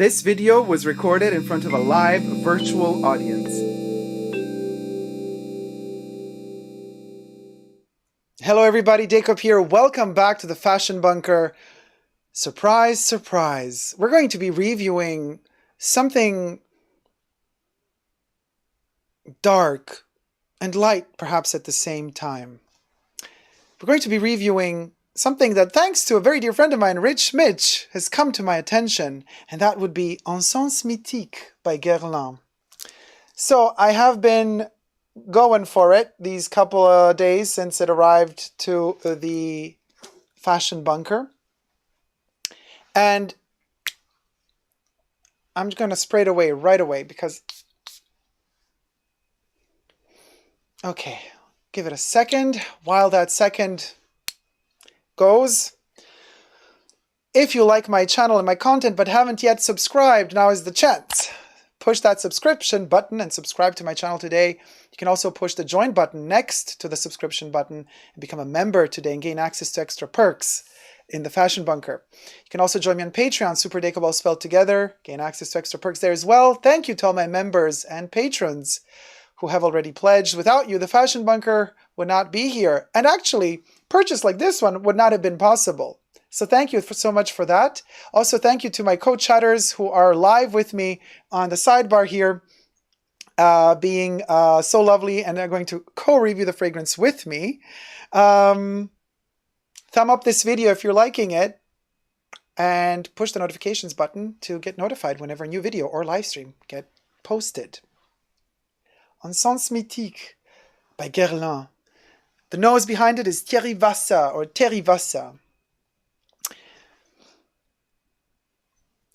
This video was recorded in front of a live virtual audience. Hello everybody, Dacob here. Welcome back to the Fashion Bunker. Surprise, surprise. We're going to be reviewing something dark and light perhaps at the same time. We're going to be reviewing something that, thanks to a very dear friend of mine, Rich Mitch, has come to my attention, and that would be Essence Mythique by Guerlain. So I have been going for it these couple of days since it arrived to the Fashion Bunker. And I'm just going to spray it away right away because... Okay, give it a second. While that second goes, if you like my channel and my content but haven't yet subscribed, now is the chance. Push that subscription button and subscribe to my channel today. You can also push the join button next to the subscription button and become a member today and gain access to extra perks in the Fashion Bunker. You can also join me on Patreon, superdacob all spelled together, gain access to extra perks there as well. Thank you to all my members and patrons who have already pledged. Without you, the Fashion Bunker would not be here. And actually, purchase like this one would not have been possible. So thank you so much for that. Also, thank you to my co-chatters who are live with me on the sidebar here, being so lovely, and they're going to co-review the fragrance with me. Thumb up this video if you're liking it, and push the notifications button to get notified whenever a new video or live stream get posted. Essence Mythique by Guerlain. The nose behind it is Thierry Vassa or Terry Vassa.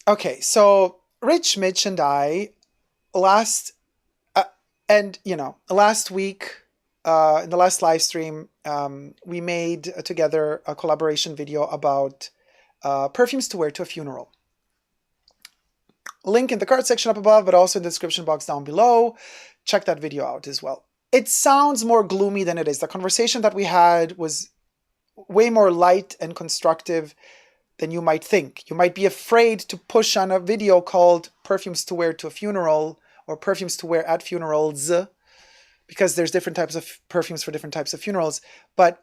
Okay, so Rich, Mitch, and I last week in the last live stream, we made together a collaboration video about perfumes to wear to a funeral. Link in the card section up above, but also in the description box down below. Check that video out as well. It sounds more gloomy than it is. The conversation that we had was way more light and constructive than you might think. You might be afraid to push on a video called Perfumes to Wear to a Funeral or Perfumes to Wear at Funerals, because there's different types of perfumes for different types of funerals. But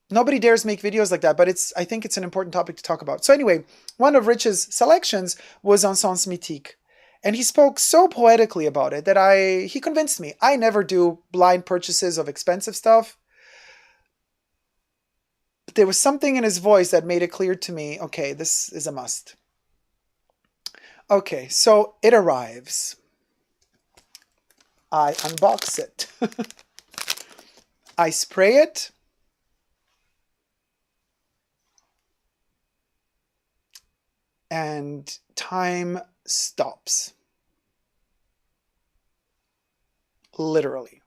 nobody dares make videos like that, but I think it's an important topic to talk about. So anyway, one of Rich's selections was Essence Mythique. And he spoke so poetically about it that he convinced me. I never do blind purchases of expensive stuff. But there was something in his voice that made it clear to me, okay, this is a must. Okay, so it arrives. I unbox it. I spray it. And time stops. Literally.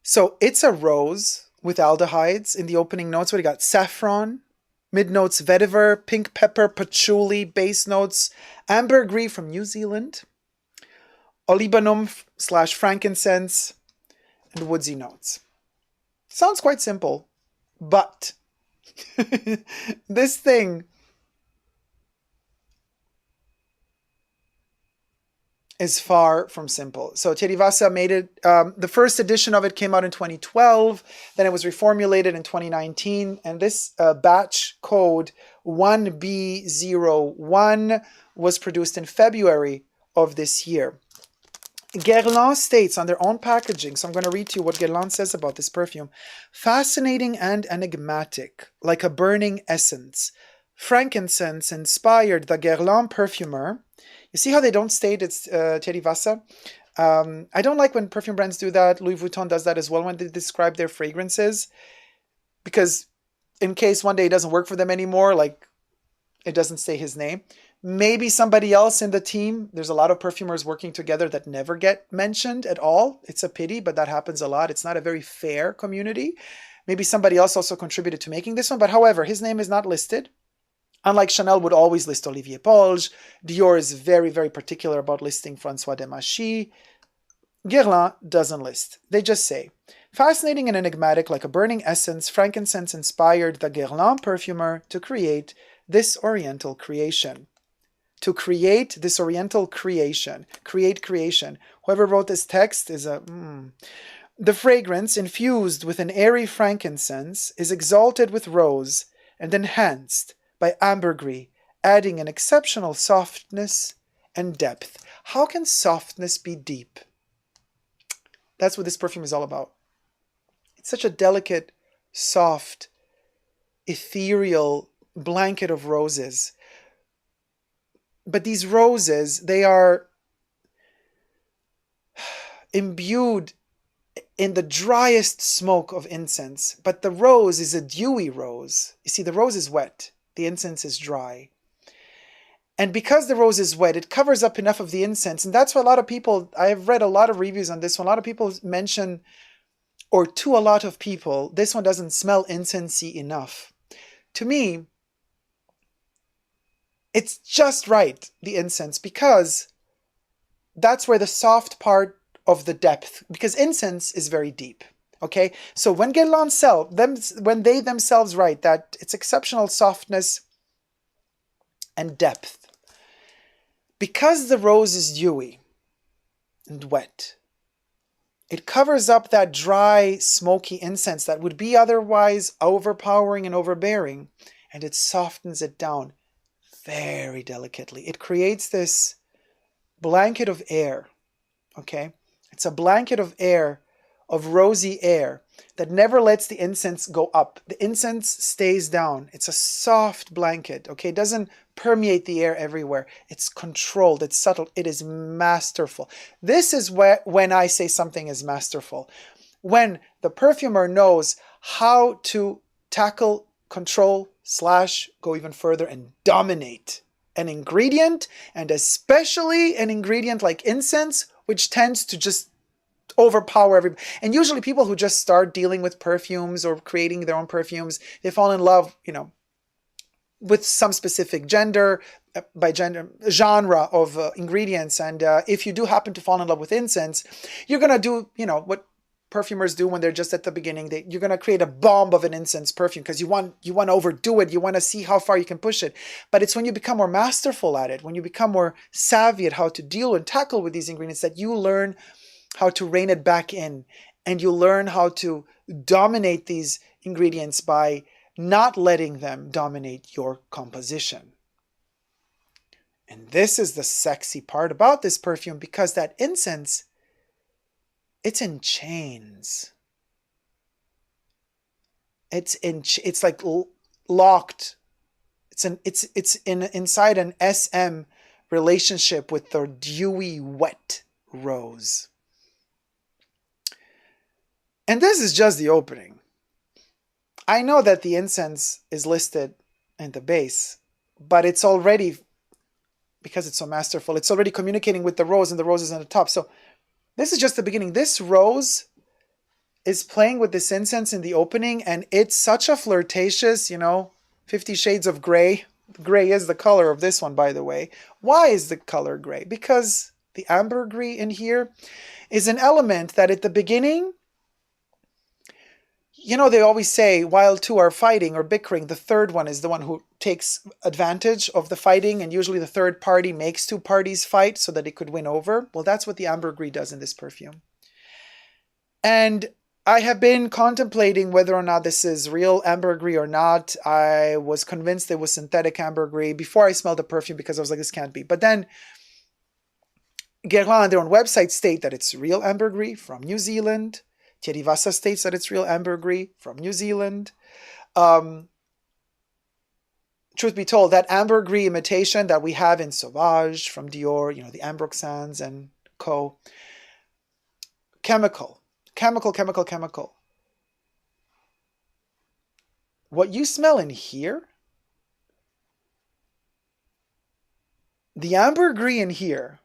So it's a rose with aldehydes in the opening notes. What do you got? Saffron, mid notes vetiver, pink pepper, patchouli, base notes, ambergris from New Zealand, olibanum / frankincense, and woodsy notes. Sounds quite simple, but this thing is far from simple. So Thierry Vassa made it, the first edition of it came out in 2012, then it was reformulated in 2019, and this batch code 1B01 was produced in February of this year. Guerlain states on their own packaging, so I'm going to read to you what Guerlain says about this perfume. Fascinating and enigmatic, like a burning essence. Frankincense inspired the Guerlain perfumer. You see how they don't state it's Thierry Vassa? I don't like when perfume brands do that. Louis Vuitton does that as well when they describe their fragrances. Because in case one day it doesn't work for them anymore, like it doesn't say his name. Maybe somebody else in the team. There's a lot of perfumers working together that never get mentioned at all. It's a pity, but that happens a lot. It's not a very fair community. Maybe somebody else also contributed to making this one. But however, his name is not listed. Unlike Chanel would always list Olivier Polge, Dior is very, very particular about listing François Demachy. Guerlain doesn't list. They just say, Fascinating and enigmatic, like a burning essence, frankincense inspired the Guerlain perfumer to create this oriental creation. Creation. Whoever wrote this text is a... The fragrance, infused with an airy frankincense, is exalted with rose and enhanced by ambergris, adding an exceptional softness and depth. How can softness be deep? That's what this perfume is all about. It's such a delicate, soft, ethereal blanket of roses. But these roses, they are imbued in the driest smoke of incense. But the rose is a dewy rose. You see, the rose is wet. The incense is dry. And because the rose is wet, it covers up enough of the incense. And that's why a lot of people, I've read a lot of reviews on this one. A lot of people mention, or to a lot of people, this one doesn't smell incensey enough. To me, it's just right, the incense, because that's where the soft part of the depth, because incense is very deep. Okay, so when Guerlain when they themselves write that it's exceptional softness and depth, because the rose is dewy and wet, it covers up that dry, smoky incense that would be otherwise overpowering and overbearing, and it softens it down very delicately. It creates this blanket of air, okay? It's a blanket of air, of rosy air, that never lets the incense go up. The incense stays down. It's a soft blanket, okay? It doesn't permeate the air everywhere. It's controlled. It's subtle. It is masterful. This is when I say something is masterful. When the perfumer knows how to tackle, control, / go even further and dominate an ingredient, and especially an ingredient like incense, which tends to just overpower everybody. And usually people who just start dealing with perfumes or creating their own perfumes, they fall in love, with some specific genre of ingredients. And if you do happen to fall in love with incense, you're going to do, what perfumers do when they're just at the beginning. You're going to create a bomb of an incense perfume because you want to overdo it. You want to see how far you can push it. But it's when you become more masterful at it, when you become more savvy at how to deal and tackle with these ingredients, that you learn how to rein it back in, and you learn how to dominate these ingredients by not letting them dominate your composition. And this is the sexy part about this perfume, because that incense, it's in chains. It's like locked. It's inside an SM relationship with the dewy, wet rose. And this is just the opening. I know that the incense is listed in the base, but it's already, because it's so masterful, it's already communicating with the rose, and the rose is on the top. So this is just the beginning. This rose is playing with this incense in the opening, and it's such a flirtatious, 50 Shades of Grey. Gray is the color of this one, by the way. Why is the color gray? Because the ambergris in here is an element that at the beginning, they always say, while two are fighting or bickering, the third one is the one who takes advantage of the fighting, and usually the third party makes two parties fight so that it could win over. Well, that's what the ambergris does in this perfume. And I have been contemplating whether or not this is real ambergris or not. I was convinced it was synthetic ambergris before I smelled the perfume, because I was like, this can't be. But then Guerlain on their own website state that it's real ambergris from New Zealand. Thierry Vassa states that it's real ambergris from New Zealand. Truth be told, that ambergris imitation that we have in Sauvage from Dior, the Ambroxans and co. Chemical. What you smell in here, the ambergris in here,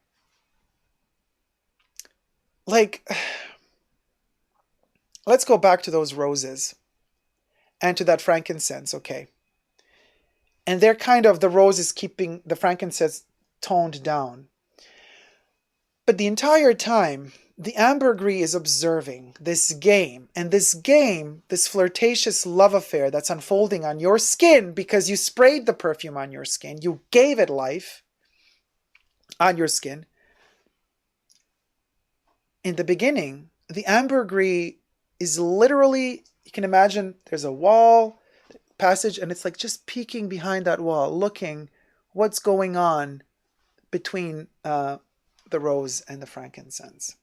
let's go back to those roses and to that frankincense, okay? And they're the rose is keeping the frankincense toned down. But the entire time, the ambergris is observing this game, and this game, this flirtatious love affair that's unfolding on your skin because you sprayed the perfume on your skin, you gave it life on your skin. In the beginning, the ambergris is literally, you can imagine there's a wall, passage, and it's like just peeking behind that wall, looking what's going on between the rose and the frankincense.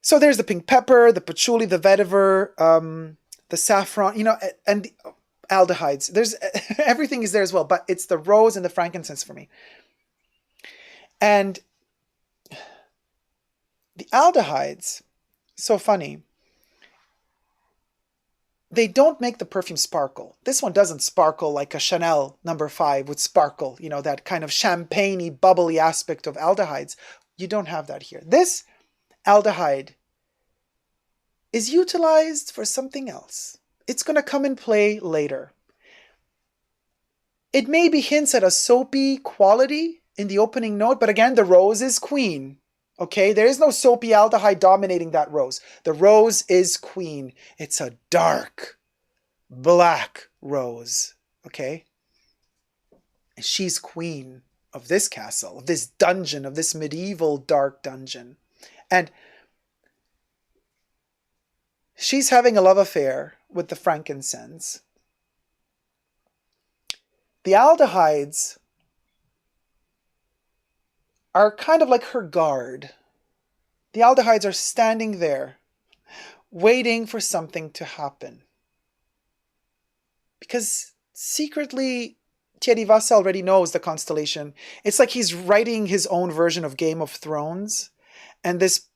So there's the pink pepper, the patchouli, the vetiver, the saffron, you know, and the aldehydes. There's everything is there as well, but it's the rose and the frankincense for me. And the aldehydes, so funny, they don't make the perfume sparkle. This one doesn't sparkle like a Chanel No. 5 would sparkle, you know, that kind of champagne-y, bubbly aspect of aldehydes. You don't have that here. This aldehyde is utilized for something else. It's going to come in play later. It maybe hints at a soapy quality in the opening note, but again, the rose is queen. Okay, there is no soapy aldehyde dominating that rose. The rose is queen. It's a dark, black rose. Okay? And she's queen of this castle, of this dungeon, of this medieval dark dungeon. And she's having a love affair with the frankincense. The aldehydes are kind of like her guard. The aldehydes are standing there, waiting for something to happen. Because secretly, Thierry Vasse already knows the constellation. It's like he's writing his own version of Game of Thrones, and this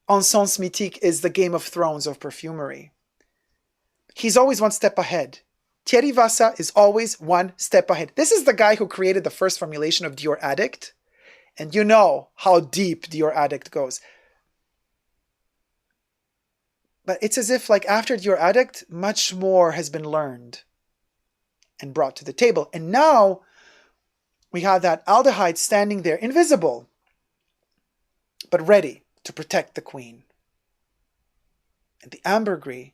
Essence Mythique is the Game of Thrones of perfumery. He's always one step ahead. Thierry Vasse is always one step ahead. This is the guy who created the first formulation of Dior Addict. And you know how deep Dior Addict goes. But it's as if, like, after Dior Addict, much more has been learned and brought to the table. And now we have that aldehyde standing there, invisible, but ready to protect the queen. And the ambergris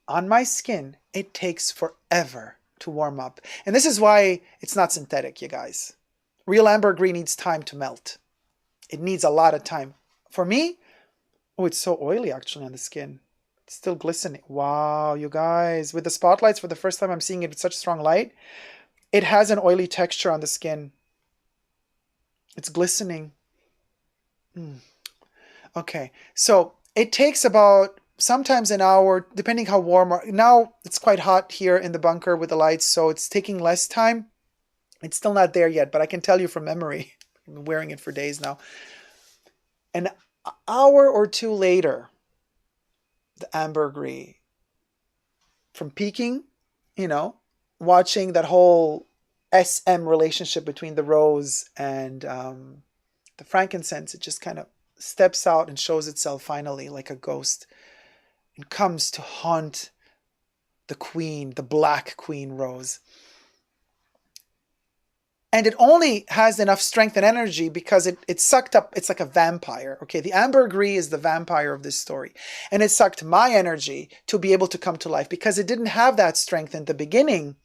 on my skin, it takes forever to warm up. And this is why it's not synthetic, you guys. Real ambergris needs time to melt. It needs a lot of time. For me, oh, it's so oily actually on the skin. It's still glistening. Wow, you guys. With the spotlights, for the first time I'm seeing it with such strong light, it has an oily texture on the skin. It's glistening. Okay, so it takes about sometimes an hour, depending how warm. Now it's quite hot here in the bunker with the lights, so it's taking less time. It's still not there yet, but I can tell you from memory. I've been wearing it for days now. An hour or two later, the ambergris, from peeking, you know, watching that whole SM relationship between the rose and the frankincense, it just kind of steps out and shows itself finally like a ghost and comes to haunt the queen, the black queen rose. And it only has enough strength and energy because it sucked up, it's like a vampire, okay? The ambergris is the vampire of this story. And it sucked my energy to be able to come to life because it didn't have that strength in the beginning.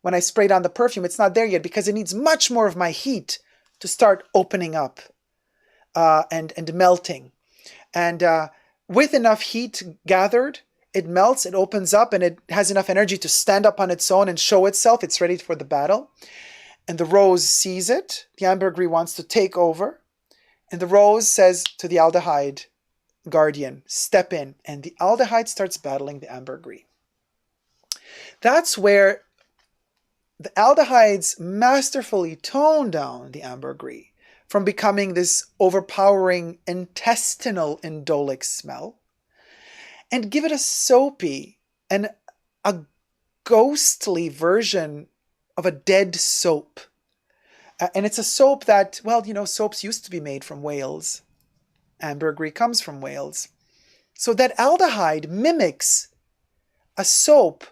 When I sprayed on the perfume, it's not there yet because it needs much more of my heat to start opening up and melting. And with enough heat gathered, it melts, it opens up, and it has enough energy to stand up on its own and show itself. It's ready for the battle. And the rose sees it. The ambergris wants to take over. And the rose says to the aldehyde guardian, step in. And the aldehyde starts battling the ambergris. That's where the aldehydes masterfully tone down the ambergris from becoming this overpowering intestinal indolic smell and give it a soapy and a ghostly version of a dead soap. And it's a soap that, well, you know, soaps used to be made from Wales. Ambergris comes from Wales. So that aldehyde mimics a soap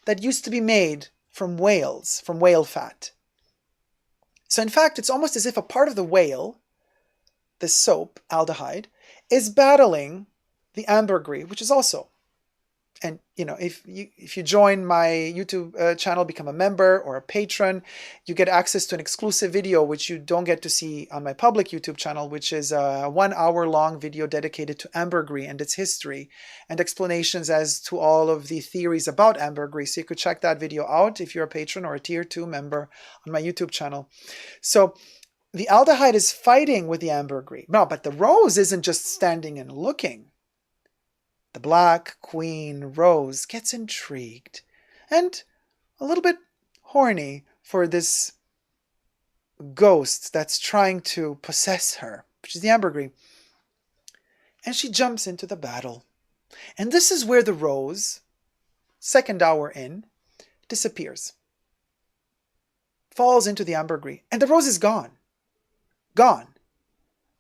that used to be made from whales, from whale fat. So in fact, it's almost as if a part of the whale, this soap, aldehyde, is battling the ambergris, which is also. And if you join my YouTube channel, become a member or a patron, you get access to an exclusive video which you don't get to see on my public YouTube channel, which is a 1 hour long video dedicated to ambergris and its history and explanations as to all of the theories about ambergris. So you could check that video out if you're a patron or a tier 2 member on my YouTube channel. So the aldehyde is fighting with the ambergris. No, but the rose isn't just standing and looking. The Black Queen Rose gets intrigued and a little bit horny for this ghost that's trying to possess her, which is the ambergris. And she jumps into the battle. And this is where the rose, 2nd hour in, disappears. Falls into the ambergris. And the rose is gone. Gone.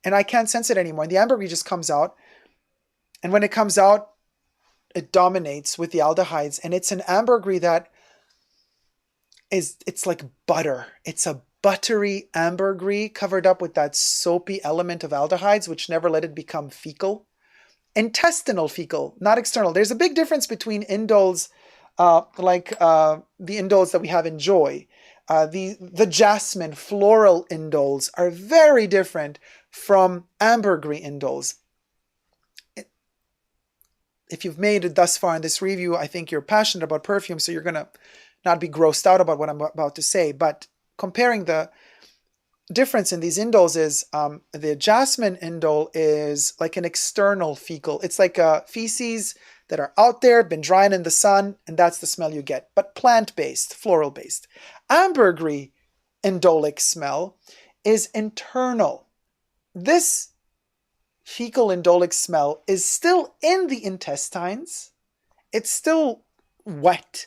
And I can't sense it anymore. And the ambergris just comes out. And when it comes out, it dominates with the aldehydes. And it's an ambergris that it's like butter. It's a buttery ambergris covered up with that soapy element of aldehydes, which never let it become fecal. Intestinal fecal, not external. There's a big difference between indoles, like the indoles that we have in Joy. The jasmine floral indoles are very different from ambergris indoles. If you've made it thus far in this review, I think you're passionate about perfume, so you're going to not be grossed out about what I'm about to say. But comparing the difference in these indoles is the jasmine indole is like an external fecal. It's like feces that are out there, been drying in the sun, and that's the smell you get. But plant-based, floral-based. Ambergris indolic smell is internal. This fecal indolic smell is still in the intestines. It's still wet.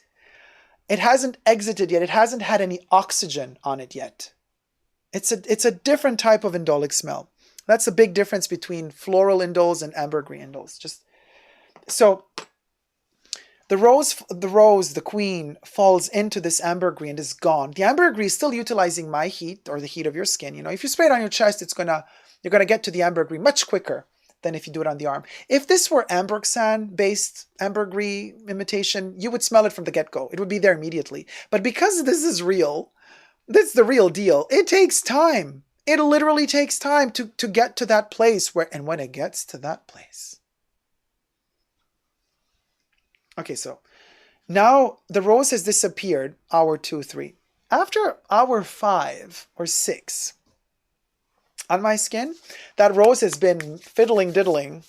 It hasn't exited yet. It hasn't had any oxygen on it yet. It's a different type of indolic smell. That's the big difference between floral indoles and ambergris indoles. Just so the rose, the queen, falls into this ambergris and is gone. The ambergris is still utilizing my heat or the heat of your skin. If you spray it on your chest, you're gonna get to the ambergris much quicker than if you do it on the arm. If this were amberxan-based ambergris imitation, you would smell it from the get-go. It would be there immediately. But because this is real, this is the real deal. It takes time. It literally takes time to get to that place and when it gets to that place. Okay, so now the rose has disappeared, hour 2, 3. After hour 5 or 6, on my skin, that rose has been fiddling-diddling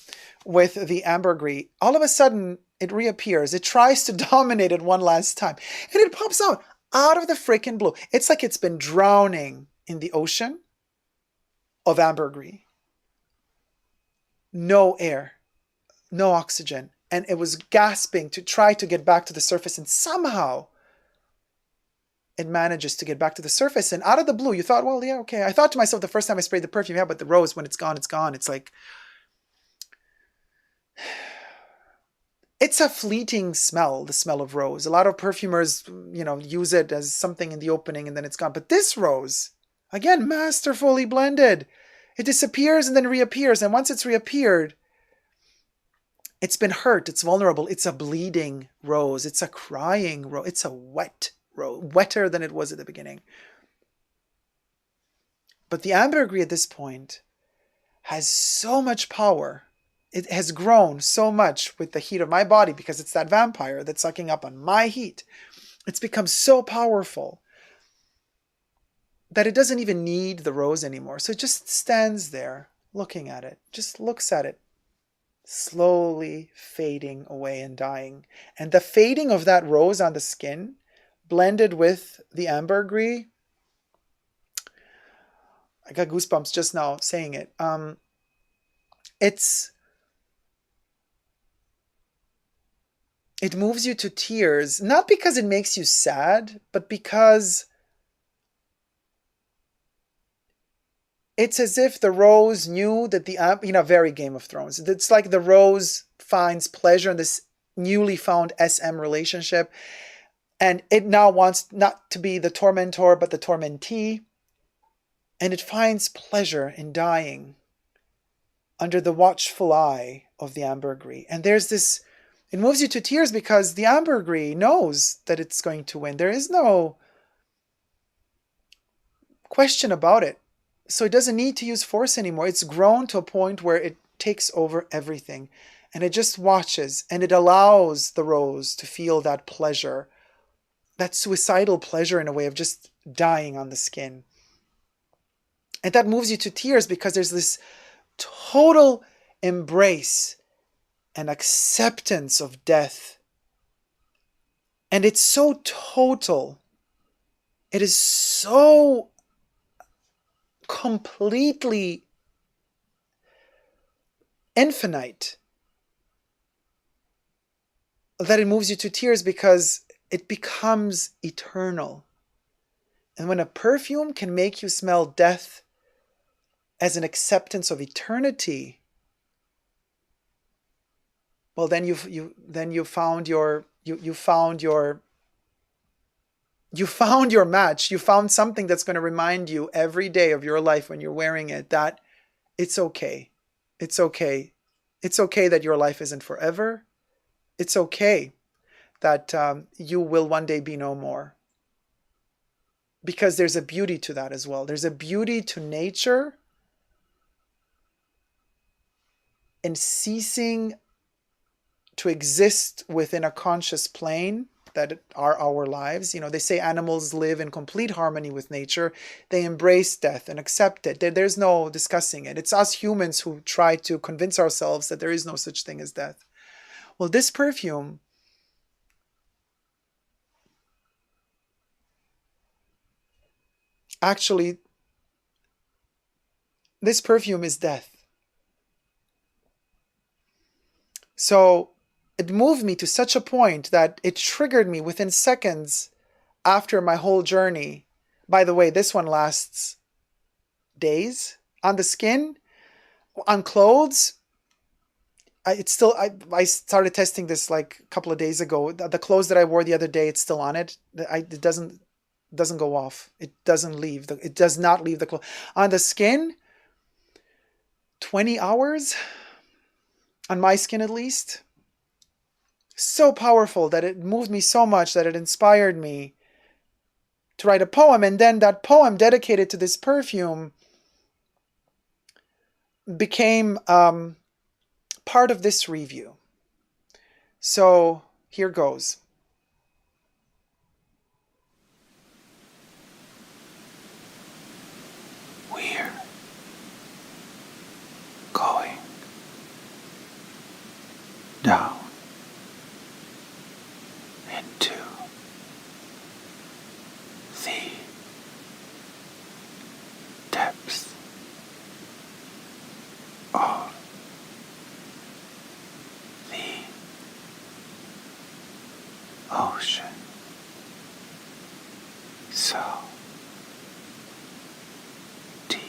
with the ambergris. All of a sudden, it reappears. It tries to dominate it one last time. And it pops out of the freaking blue. It's like it's been drowning in the ocean of ambergris. No air, no oxygen. And it was gasping to try to get back to the surface. And somehow, it manages to get back to the surface. And out of the blue, you thought, well, yeah, okay. I thought to myself the first time I sprayed the perfume, yeah, but the rose, when it's gone, it's gone. It's like, it's a fleeting smell, the smell of rose. A lot of perfumers, use it as something in the opening and then it's gone. But this rose, again, masterfully blended. It disappears and then reappears. And once it's reappeared, it's been hurt. It's vulnerable. It's a bleeding rose. It's a crying rose. It's a wet rose, wetter than it was at the beginning. But the ambergris at this point has so much power. It has grown so much with the heat of my body because it's that vampire that's sucking up on my heat. It's become so powerful that it doesn't even need the rose anymore. So it just stands there looking at it, just looks at it, slowly fading away and dying. And the fading of that rose on the skin, blended with the ambergris, I got goosebumps just now saying it. It moves you to tears, not because it makes you sad, but because it's as if the rose knew that very Game of Thrones. It's like the rose finds pleasure in this newly found SM relationship. And it now wants not to be the tormentor, but the tormentee. And it finds pleasure in dying under the watchful eye of the ambergris. And there's this, it moves you to tears because the ambergris knows that it's going to win. There is no question about it. So it doesn't need to use force anymore. It's grown to a point where it takes over everything. And it just watches, and it allows the rose to feel that pleasure, that suicidal pleasure in a way of just dying on the skin. And that moves you to tears because there's this total embrace and acceptance of death. And it's so total. It is so completely infinite that it moves you to tears because it becomes eternal. And when a perfume can make you smell death as an acceptance of eternity, well, then you found your match. You found something that's going to remind you every day of your life when you're wearing it that it's okay. It's okay. It's okay that your life isn't forever. It's okay that you will one day be no more. Because there's a beauty to that as well. There's a beauty to nature in ceasing to exist within a conscious plane that are our lives. You know, they say animals live in complete harmony with nature. They embrace death and accept it. There's no discussing it. It's us humans who try to convince ourselves that there is no such thing as death. Well, this perfume actually, this perfume is death. So it moved me to such a point that it triggered me within seconds after my whole journey. By the way, this one lasts days. On the skin, on clothes, I started testing this like a couple of days ago. The clothes that I wore the other day, it's still on it. It doesn't go off. It doesn't leave. It does not leave the clothes. On the skin, 20 hours, on my skin at least. So powerful that it moved me so much that it inspired me to write a poem. And then that poem dedicated to this perfume became part of this review. So here goes. We're going down into the depths of the ocean. So deep.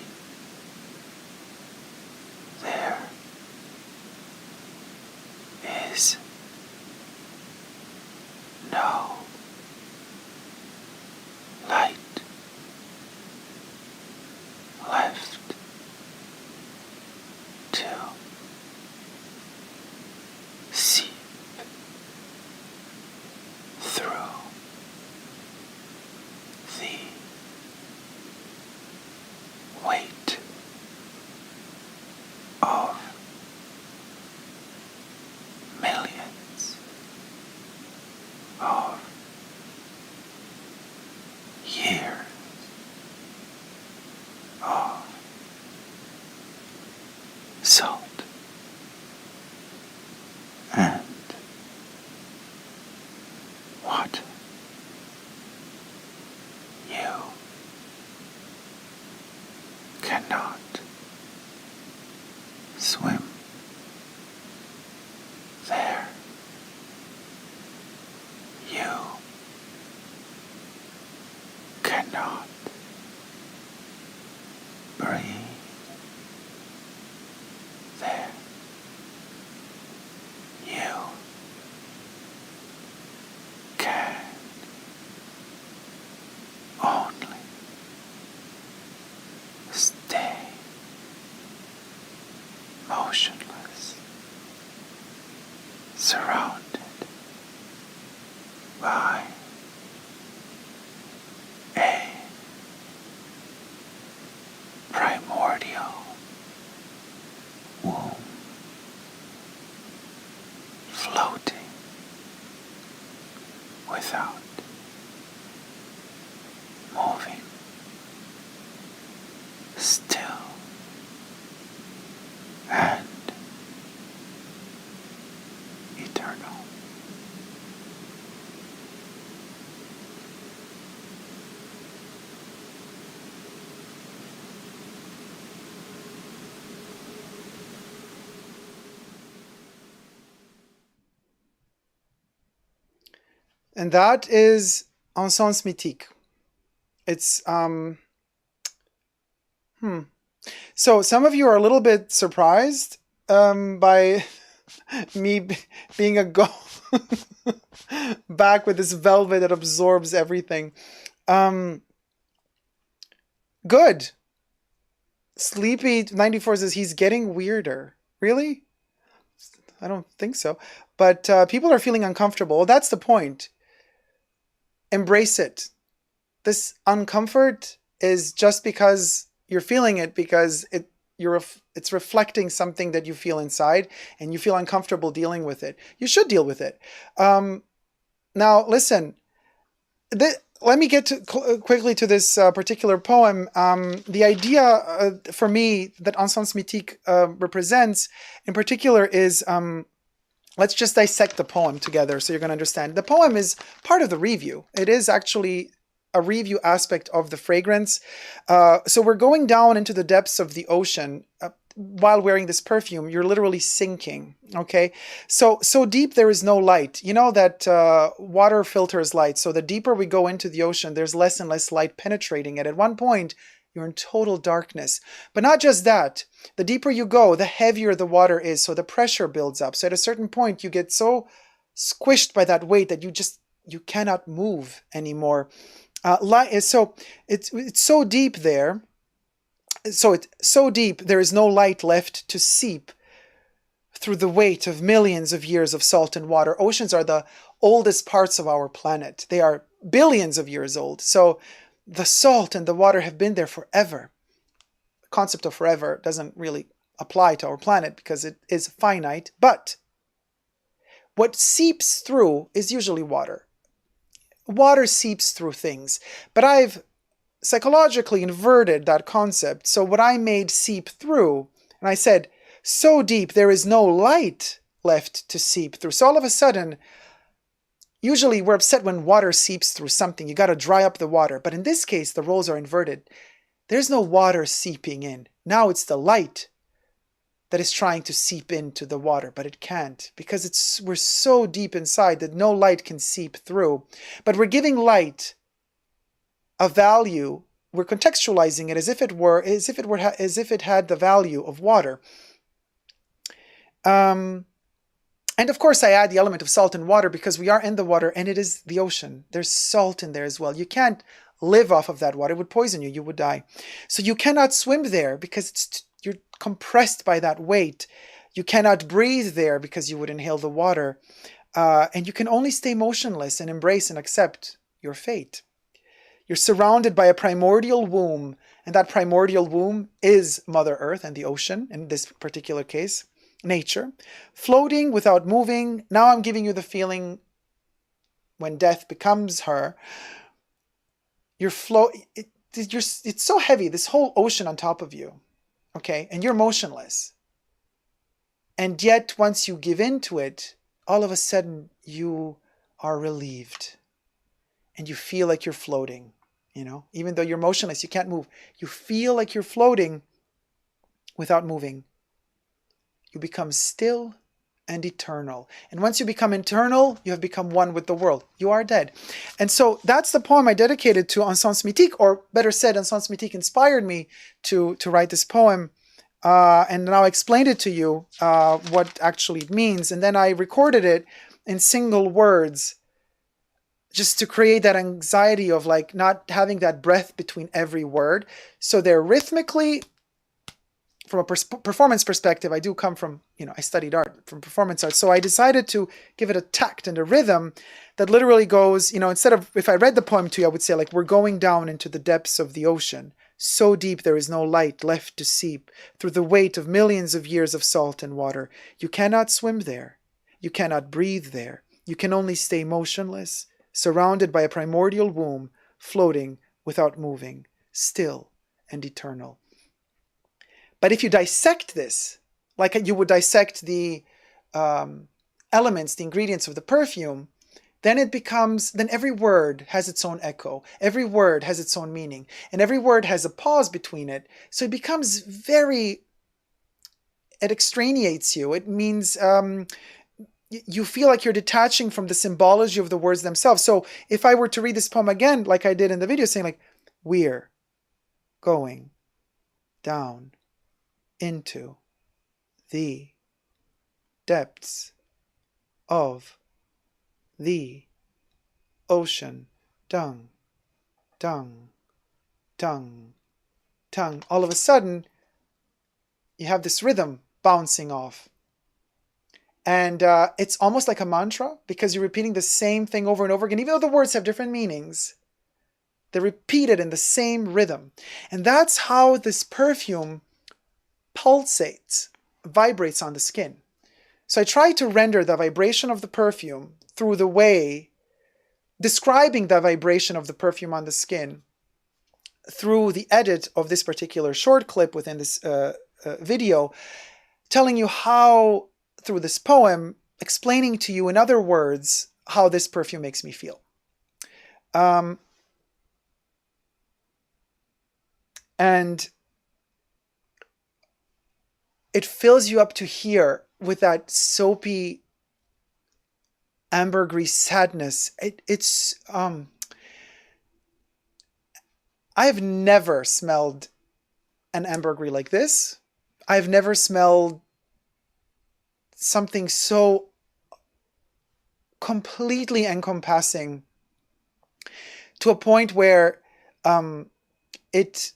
There is no light left to seep through the weight of millions of years of salt and water. You cannot swim there. You cannot breathe there. You can only by a primordial womb floating without moving, still and eternal. And that is Essence Mythique. It's So some of you are a little bit surprised by me being a go back with this velvet that absorbs everything. Good. Sleepy 94 says he's getting weirder. Really? I don't think so. But people are feeling uncomfortable. Well, that's the point. Embrace it. This uncomfort is just because you're feeling it, because it's reflecting something that you feel inside, and you feel uncomfortable dealing with it. You should deal with it. Now, listen. Let me get quickly to this particular poem. The idea for me that Essence Mythique represents, in particular, is let's just dissect the poem together so you're going to understand. The poem is part of the review. It is actually a review aspect of the fragrance. So we're going down into the depths of the ocean. While wearing this perfume, you're literally sinking, okay? So deep there is no light. You know that water filters light. So the deeper we go into the ocean, there's less and less light penetrating it. At one point, you're in total darkness. But not just that. The deeper you go, the heavier the water is. So the pressure builds up. So at a certain point, you get so squished by that weight that you cannot move anymore. So it's so deep there. So it's so deep, there is no light left to seep through the weight of millions of years of salt and water. Oceans are the oldest parts of our planet. They are billions of years old. So the salt and the water have been there forever. The concept of forever doesn't really apply to our planet because it is finite. But what seeps through is usually water. Water seeps through things. But I've psychologically inverted that concept. So what I made seep through, and I said, so deep there is no light left to seep through. So all of a sudden, usually we're upset when water seeps through something. You got to dry up the water. But in this case, the roles are inverted. There's no water seeping in. Now it's the light that is trying to seep into the water, but it can't because we're so deep inside that no light can seep through. But we're giving light a value. We're contextualizing it as if it had the value of water. And of course, I add the element of salt and water because we are in the water and it is the ocean. There's salt in there as well. You can't live off of that water. It would poison you. You would die. So you cannot swim there because you're compressed by that weight. You cannot breathe there because you would inhale the water. And you can only stay motionless and embrace and accept your fate. You're surrounded by a primordial womb, and that primordial womb is Mother Earth and the ocean, in this particular case, nature, floating without moving. Now I'm giving you the feeling when death becomes her. It's so heavy, this whole ocean on top of you, okay, and you're motionless. And yet, once you give in to it, all of a sudden you are relieved. And you feel like you're floating, even though you're motionless, you can't move. You feel like you're floating without moving. You become still and eternal. And once you become eternal, you have become one with the world. You are dead. And so that's the poem I dedicated to Essence Mythique, or better said, Essence Mythique inspired me to write this poem. And now I explained it to you, what actually it means. And then I recorded it in single words, just to create that anxiety of like not having that breath between every word. So they're rhythmically, from a performance perspective, I do come from, I studied art, from performance art. So I decided to give it a tact and a rhythm that literally goes, you know, instead of, if I read the poem to you, I would say like, we're going down into the depths of the ocean. So deep there is no light left to seep through the weight of millions of years of salt and water. You cannot swim there. You cannot breathe there. You can only stay motionless, surrounded by a primordial womb, floating without moving, still and eternal. But if you dissect this, like you would dissect the elements, the ingredients of the perfume, then it becomes, then every word has its own echo. Every word has its own meaning. And every word has a pause between it. So it becomes very, it extraneates you. It means you feel like you're detaching from the symbology of the words themselves. So if I were to read this poem again, like I did in the video, saying like, we're going down into the depths of the ocean, dung, dung, dung, dung. All of a sudden, you have this rhythm bouncing off. And it's almost like a mantra because you're repeating the same thing over and over again. Even though the words have different meanings, they're repeated in the same rhythm. And that's how this perfume pulsates, vibrates on the skin. So I try to render the vibration of the perfume through the way, describing the vibration of the perfume on the skin through the edit of this particular short clip within this video, telling you how, through this poem, explaining to you in other words how this perfume makes me feel. And it fills you up to here with that soapy ambergris sadness. I've never smelled an ambergris like this. I've never smelled something so completely encompassing to a point where it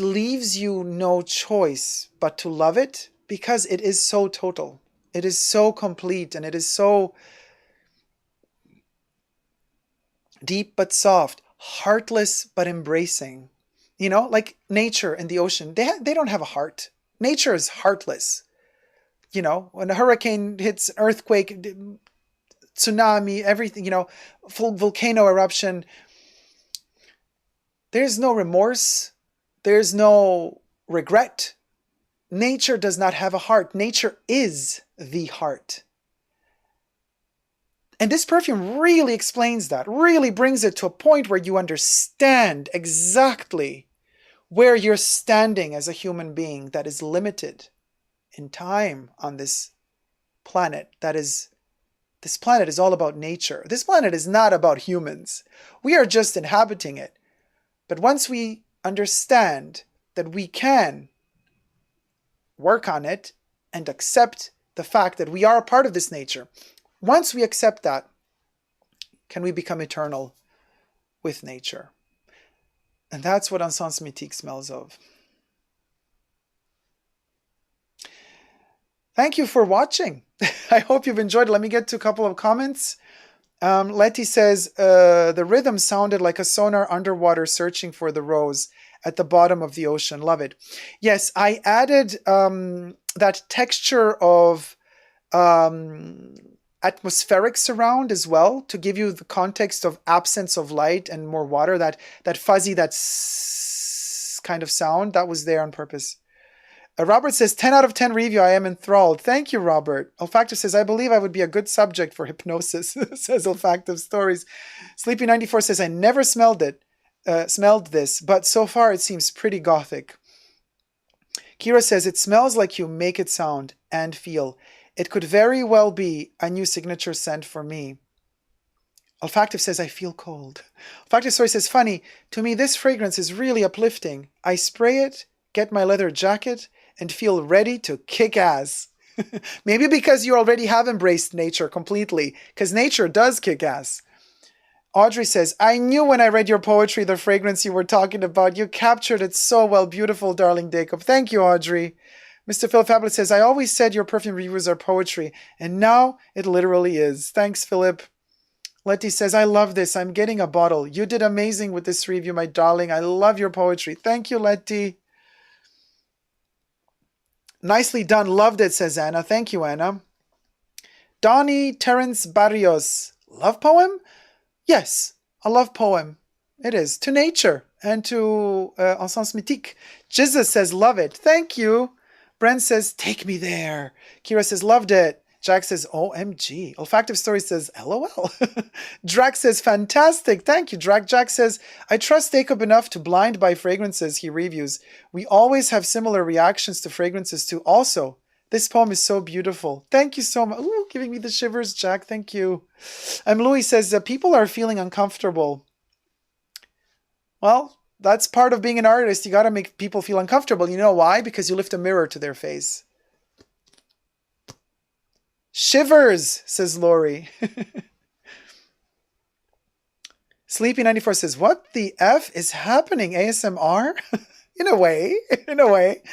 leaves you no choice but to love it, because it is so total. It is so complete, and it is so deep but soft, heartless but embracing. You know, like nature and the ocean, they don't have a heart. Nature is heartless. You know, when a hurricane hits, an earthquake, tsunami, everything, you know, full volcano eruption, there's no remorse. There's no regret. Nature does not have a heart. Nature is the heart. And this perfume really explains that, really brings it to a point where you understand exactly where you're standing as a human being that is limited in time on this planet. This planet is all about nature. This planet is not about humans. We are just inhabiting it. But once we understand that we can work on it and accept the fact that we are a part of this nature, once we accept that, can we become eternal with nature? And that's what Essence Mythique smells of. Thank you for watching. I hope you've enjoyed it. Let me get to a couple of comments. Letty says, the rhythm sounded like a sonar underwater searching for the rose at the bottom of the ocean. Love it. Yes, I added that texture of atmospheric surround as well to give you the context of absence of light and more water, that fuzzy, that kind of sound that was there on purpose. Robert says, 10 out of 10 review. I am enthralled. Thank you, Robert. Olfactive says, I believe I would be a good subject for hypnosis, says Olfactive Stories. Sleepy94 says, I never smelled this, but so far it seems pretty gothic. Kira says, it smells like you make it sound and feel. It could very well be a new signature scent for me. Olfactive says, I feel cold. Olfactive Story says, funny, to me this fragrance is really uplifting. I spray it, get my leather jacket, and feel ready to kick ass. Maybe because you already have embraced nature completely, because nature does kick ass. Audrey says, I knew when I read your poetry the fragrance you were talking about. You captured it so well. Beautiful, darling Dacob. Thank you, Audrey. Mr. Philip Fabulous says, I always said your perfume reviews are poetry, and now it literally is. Thanks, Philip. Letty says, I love this. I'm getting a bottle. You did amazing with this review, my darling. I love your poetry. Thank you, Letty. Nicely done. Loved it, says Anna. Thank you, Anna. Donnie Terence Barrios. Love poem? Yes, a love poem. It is. To nature and to Essence Mythique. Jesus says, love it. Thank you. Brent says, take me there. Kira says, loved it. Jack says, OMG. Olfactive Story says, LOL. Drac says, fantastic. Thank you, Drac. Jack says, I trust Dacob enough to blind buy fragrances he reviews. We always have similar reactions to fragrances too. Also, this poem is so beautiful. Thank you so much. Ooh, giving me the shivers, Jack. Thank you. Louis says, people are feeling uncomfortable. Well, that's part of being an artist. You got to make people feel uncomfortable. You know why? Because you lift a mirror to their face. Shivers, says Lori. Sleepy94 says, what the F is happening? ASMR? In a way.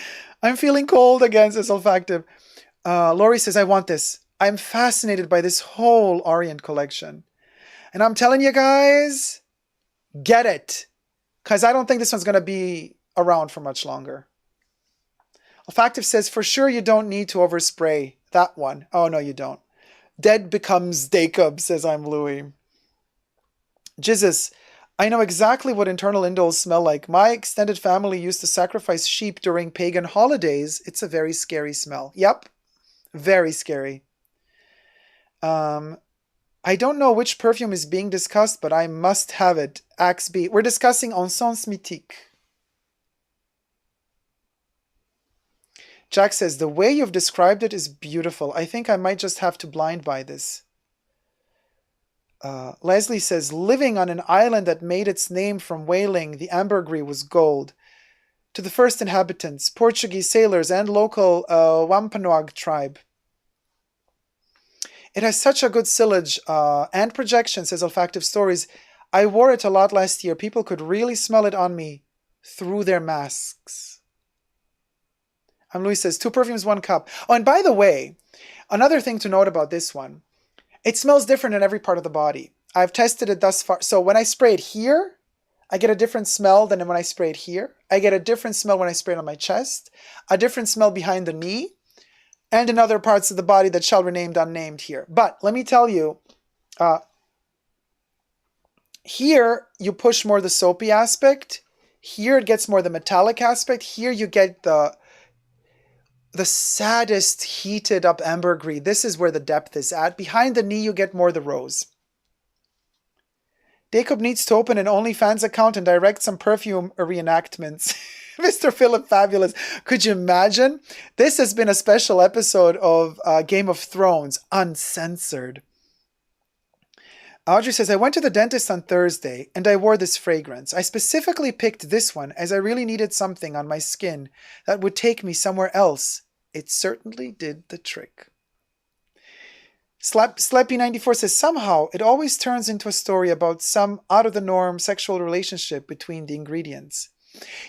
I'm feeling cold again, says Olfactive. Lori says, I want this. I'm fascinated by this whole Orient collection. And I'm telling you guys, get it. Because I don't think this one's going to be around for much longer. Olfactive says, for sure you don't need to overspray that one. Oh, no, you don't. Dead becomes Dacob, says I'm Louis. Jesus, I know exactly what internal indoles smell like. My extended family used to sacrifice sheep during pagan holidays. It's a very scary smell. Yep, very scary. I don't know which perfume is being discussed, but I must have it. Axe B. We're discussing Essence Mythique. Jack says, the way you've described it is beautiful. I think I might just have to blind buy this. Leslie says, living on an island that made its name from whaling, the ambergris was gold. To the first inhabitants, Portuguese sailors, and local Wampanoag tribe. It has such a good sillage and projection, says Olfactive Stories. I wore it a lot last year. People could really smell it on me through their masks. Louis says, 2 perfumes, 1 cup. Oh, and by the way, another thing to note about this one, it smells different in every part of the body. I've tested it thus far. So when I spray it here, I get a different smell than when I spray it here. I get a different smell when I spray it on my chest, a different smell behind the knee, and in other parts of the body that shall remain unnamed here. But let me tell you, here you push more the soapy aspect. Here it gets more the metallic aspect. Here you get the saddest heated up ambergris. This is where the depth is at. Behind the knee, you get more the rose. Dacob needs to open an OnlyFans account and direct some perfume reenactments. Mr. Philip Fabulous. Could you imagine? This has been a special episode of Game of Thrones, uncensored. Audrey says, I went to the dentist on Thursday and I wore this fragrance. I specifically picked this one as I really needed something on my skin that would take me somewhere else. It certainly did the trick. Slappy94 says, somehow it always turns into a story about some out-of-the-norm sexual relationship between the ingredients.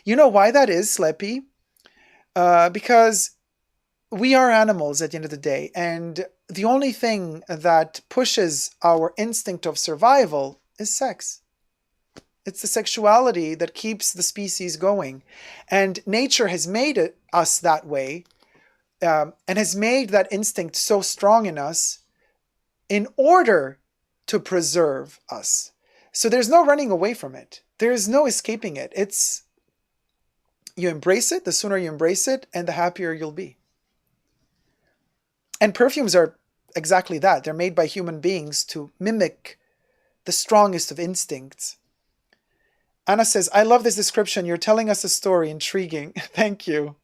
You know why that is, Slappy? Because we are animals at the end of the day, and the only thing that pushes our instinct of survival is sex. It's the sexuality that keeps the species going. And nature has made us that way, and has made that instinct so strong in us in order to preserve us. So there's no running away from it. There's no escaping it. You embrace it, the sooner you embrace it, and the happier you'll be. And perfumes are exactly that. They're made by human beings to mimic the strongest of instincts. Anna says, I love this description. You're telling us a story. Intriguing. Thank you.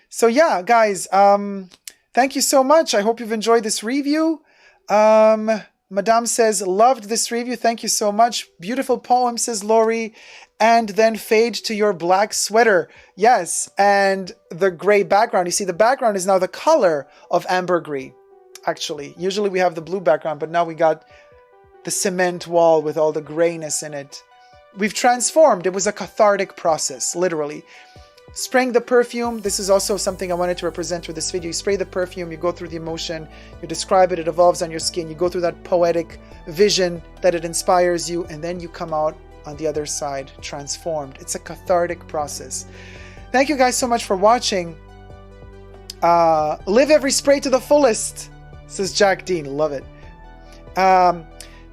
So yeah, guys, thank you so much. I hope you've enjoyed this review. Madame says, loved this review. Thank you so much. Beautiful poem, says Lori. And then fade to your black sweater. Yes, and the gray background. You see, the background is now the color of ambergris, actually. Usually we have the blue background, but now we got the cement wall with all the grayness in it. We've transformed. It was a cathartic process, literally. Spraying the perfume, this is also something I wanted to represent through this video. You spray the perfume, you go through the emotion, you describe it, it evolves on your skin, you go through that poetic vision that it inspires you, and then you come out on the other side transformed. It's a cathartic process. Thank you guys so much for watching. Live every spray to the fullest, says Jack Dean. Love it.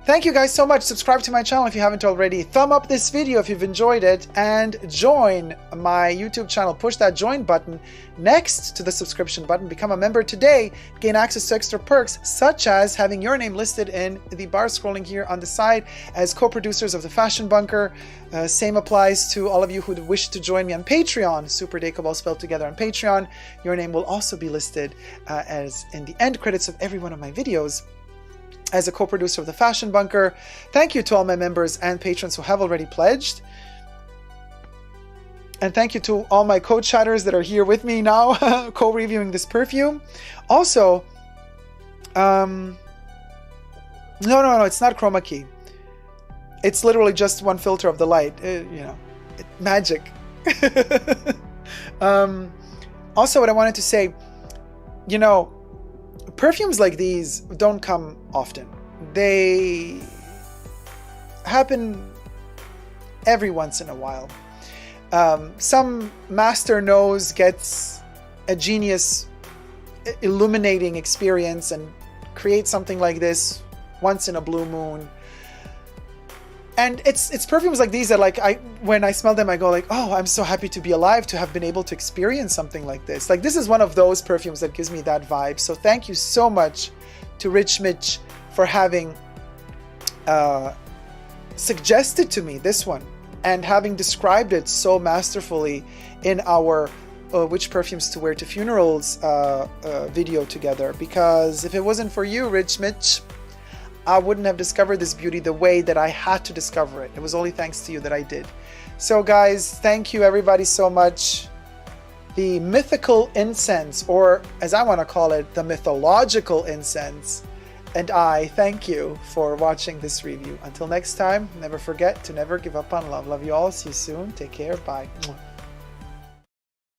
Thank you guys so much. Subscribe to my channel if you haven't already. Thumb up this video if you've enjoyed it, and join my YouTube channel. Push that join button next to the subscription button. Become a member today. Gain access to extra perks, such as having your name listed in the bar scrolling here on the side as co-producers of the Fashion Bunker. Same applies to all of you who wish to join me on Patreon. Super Dacob all spelled together on Patreon. Your name will also be listed as in the end credits of every one of my videos as a co-producer of the Fashion Bunker. Thank you to all my members and patrons who have already pledged. And thank you to all my code chatters that are here with me now, co-reviewing this perfume. Also, no, it's not chroma key. It's literally just one filter of the light, magic. Also, what I wanted to say, perfumes like these don't come often. They happen every once in a while. Some master nose gets a genius illuminating experience and creates something like this once in a blue moon. And it's perfumes like these that, like, when I smell them, I go like, oh, I'm so happy to be alive to have been able to experience something like this. Like, this is one of those perfumes that gives me that vibe. So thank you so much to Rich Mitch for having suggested to me this one and having described it so masterfully in our which perfumes to wear to funerals video together. Because if it wasn't for you, Rich Mitch, I wouldn't have discovered this beauty the way that I had to discover it. It was only thanks to you that I did. So guys, thank you everybody so much. The mythical incense, or as I want to call it, the mythological incense. And I thank you for watching this review. Until next time, never forget to never give up on love. Love you all. See you soon. Take care. Bye.